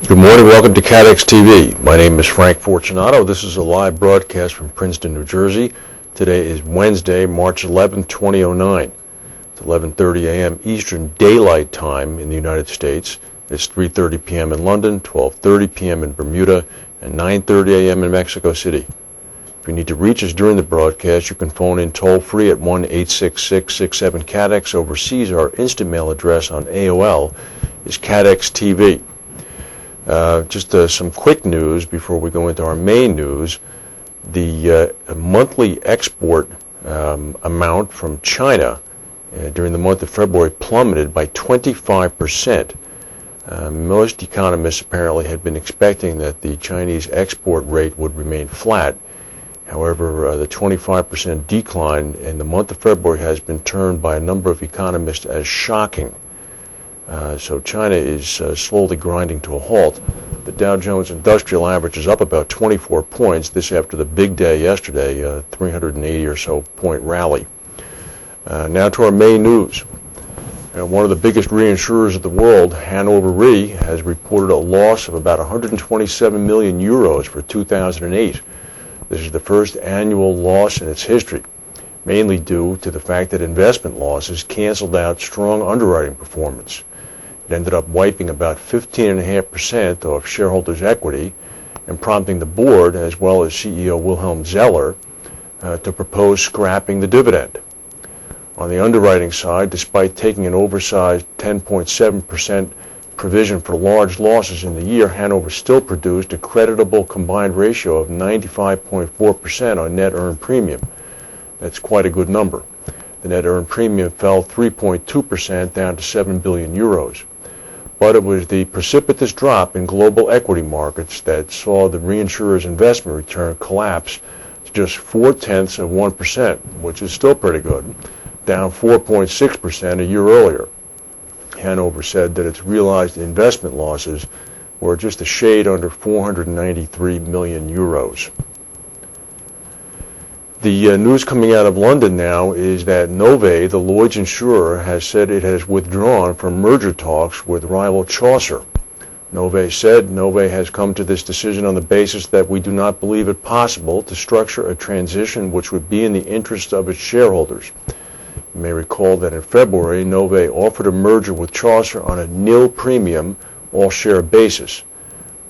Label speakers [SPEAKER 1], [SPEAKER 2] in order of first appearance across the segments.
[SPEAKER 1] Good morning. Welcome to CATEX-TV. My name is Frank Fortunato. This is a live broadcast from Princeton, New Jersey. Today is Wednesday, March 11, 2009. It's 11:30 a.m. Eastern Daylight Time in the United States. It's 3:30 p.m. in London, 12:30 p.m. in Bermuda, and 9:30 a.m. in Mexico City. If you need to reach us during the broadcast, you can phone in toll-free at 1-866-67-CATEX. Overseas, our instant mail address on AOL is CATEX-TV. Just some quick news before we go into our main news. The monthly export amount from China during the month of February plummeted by 25%. Most economists apparently had been expecting that the Chinese export rate would remain flat. However, the 25% decline in the month of February has been termed by a number of economists as shocking. So China is slowly grinding to a halt. The Dow Jones Industrial Average is up about 24 points, this after the big day yesterday, 380 or so point rally. Now to our main news. One of the biggest reinsurers of the world, Hanover Re, has reported a loss of about 127 million euros for 2008. This is the first annual loss in its history, mainly due to the fact that investment losses canceled out strong underwriting performance. It ended up wiping about 15.5% of shareholders' equity and prompting the board, as well as CEO Wilhelm Zeller, to propose scrapping the dividend. On the underwriting side, despite taking an oversized 10.7% provision for large losses in the year, Hanover still produced a creditable combined ratio of 95.4% on net earned premium. That's quite a good number. The net earned premium fell 3.2% down to 7 billion euros. But it was the precipitous drop in global equity markets that saw the reinsurer's investment return collapse to just 0.4%, which is still pretty good, down 4.6% a year earlier. Hanover said that its realized investment losses were just a shade under 493 million euros. The news coming out of London now is that Nove, the Lloyd's insurer, has said it has withdrawn from merger talks with rival Chaucer. Nove said Nove has come to this decision on the basis that we do not believe it possible to structure a transition which would be in the interest of its shareholders. You may recall that in February, Nove offered a merger with Chaucer on a nil premium, all-share basis.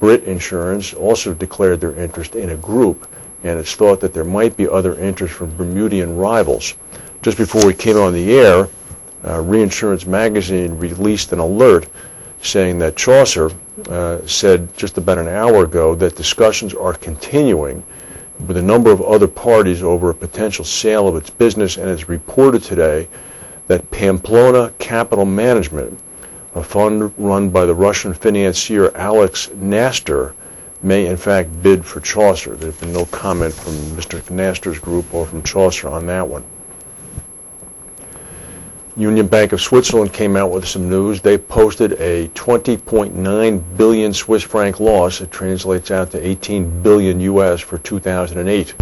[SPEAKER 1] Brit Insurance also declared their interest in a group, and it's thought that there might be other interest from Bermudian rivals. Just before we came on the air, Reinsurance Magazine released an alert saying that Chaucer said just about an hour ago that discussions are continuing with a number of other parties over a potential sale of its business, and it's reported today that Pamplona Capital Management, a fund run by the Russian financier Alex Nastor, may in fact bid for Chaucer. There's been no comment from Mr. Nastor's group or from Chaucer on that one. Union Bank of Switzerland came out with some news. They posted a 20.9 billion Swiss franc loss. It translates out to 18 billion US for 2008.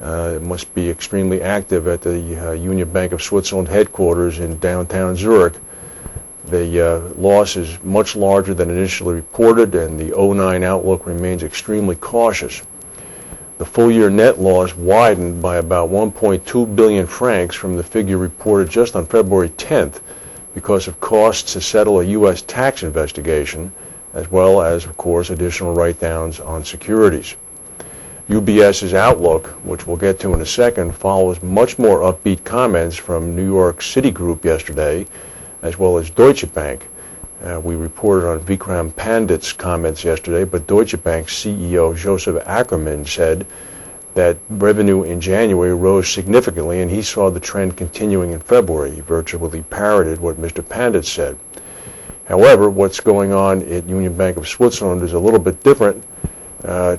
[SPEAKER 1] It must be extremely active at the Union Bank of Switzerland headquarters in downtown Zurich. The loss is much larger than initially reported, and the 2009 outlook remains extremely cautious. The full-year net loss widened by about 1.2 billion francs from the figure reported just on February 10th because of costs to settle a U.S. tax investigation, as well as, of course, additional write-downs on securities. UBS's outlook, which we'll get to in a second, follows much more upbeat comments from New York Citigroup yesterday, as well as Deutsche Bank. We reported on Vikram Pandit's comments yesterday, but Deutsche Bank CEO Joseph Ackermann said that revenue in January rose significantly, and he saw the trend continuing in February. He virtually parroted what Mr. Pandit said. However, what's going on at Union Bank of Switzerland is a little bit different.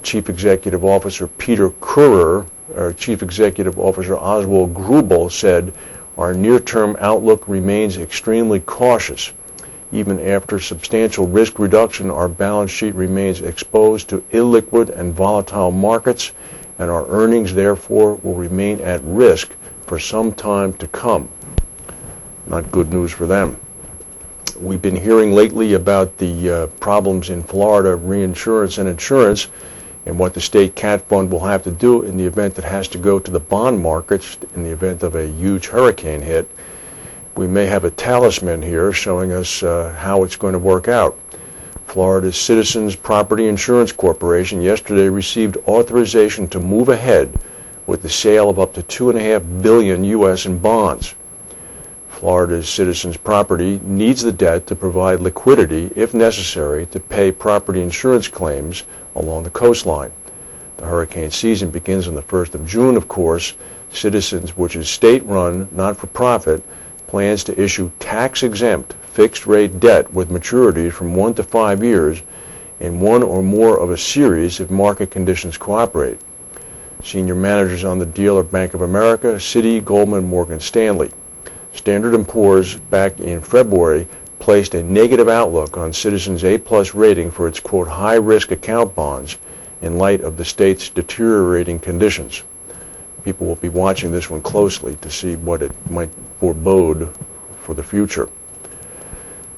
[SPEAKER 1] Chief Executive Officer Peter Krurer, or Chief Executive Officer Oswald Grubel said, "Our near-term outlook remains extremely cautious. Even after substantial risk reduction, our balance sheet remains exposed to illiquid and volatile markets, and our earnings, therefore, will remain at risk for some time to come." Not good news for them. We've been hearing lately about the problems in Florida reinsurance and insurance and what the state cat fund will have to do in the event it has to go to the bond markets in the event of a huge hurricane hit. We may have a talisman here showing us how it's going to work out. Florida's Citizens Property Insurance Corporation yesterday received authorization to move ahead with the sale of up to $2.5 billion U.S. in bonds. Florida's Citizens Property needs the debt to provide liquidity, if necessary, to pay property insurance claims along the coastline. The hurricane season begins on the 1st of June, of course. Citizens, which is state-run, not-for-profit, plans to issue tax-exempt, fixed-rate debt with maturities from 1 to 5 years in one or more of a series if market conditions cooperate. Senior managers on the deal are Bank of America, Citi, Goldman, Morgan Stanley. Standard & Poor's, back in February, placed a negative outlook on Citizens' A-plus rating for its, quote, high-risk account bonds in light of the state's deteriorating conditions. People will be watching this one closely to see what it might forebode for the future.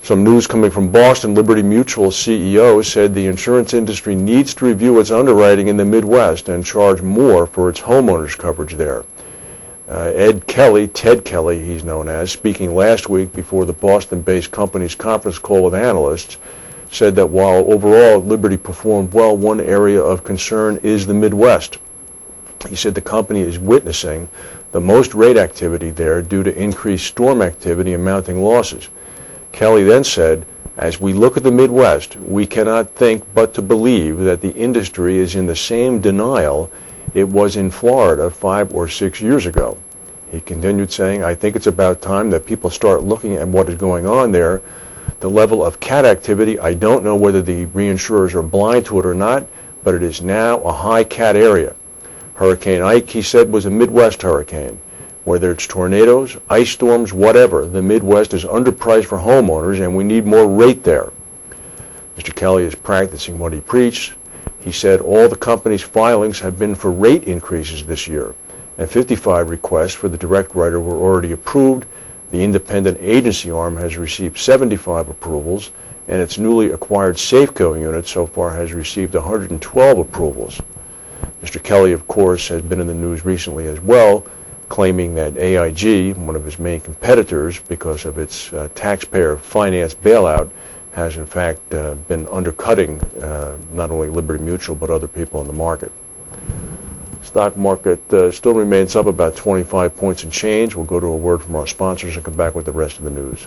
[SPEAKER 1] Some news coming from Boston. Liberty Mutual CEO said the insurance industry needs to review its underwriting in the Midwest and charge more for its homeowners coverage there. Ted Kelly, he's known as, speaking last week before the Boston-based company's conference call with analysts, said that while overall Liberty performed well, one area of concern is the Midwest. He said the company is witnessing the most rate activity there due to increased storm activity and mounting losses. Kelly then said, as we look at the Midwest, we cannot think but to believe that the industry is in the same denial it was in Florida 5 or 6 years ago. He continued saying, I think it's about time that people start looking at what is going on there. The level of cat activity, I don't know whether the reinsurers are blind to it or not, but it is now a high cat area. Hurricane Ike, he said, was a Midwest hurricane. Whether it's tornadoes, ice storms, whatever, the Midwest is underpriced for homeowners and we need more rate there. Mr. Kelly is practicing what he preached. He said all the company's filings have been for rate increases this year, and 55 requests for the direct writer were already approved. The independent agency arm has received 75 approvals, and its newly acquired Safeco unit so far has received 112 approvals. Mr. Kelly, of course, has been in the news recently as well, claiming that AIG, one of his main competitors, because of its taxpayer-financed bailout, has in fact been undercutting not only Liberty Mutual but other people in the market. Stock market still remains up about 25 points and change. We'll go to a word from our sponsors and come back with the rest of the news.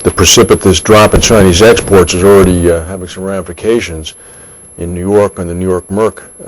[SPEAKER 1] The precipitous drop in Chinese exports is already having some ramifications in New York on the New York Merc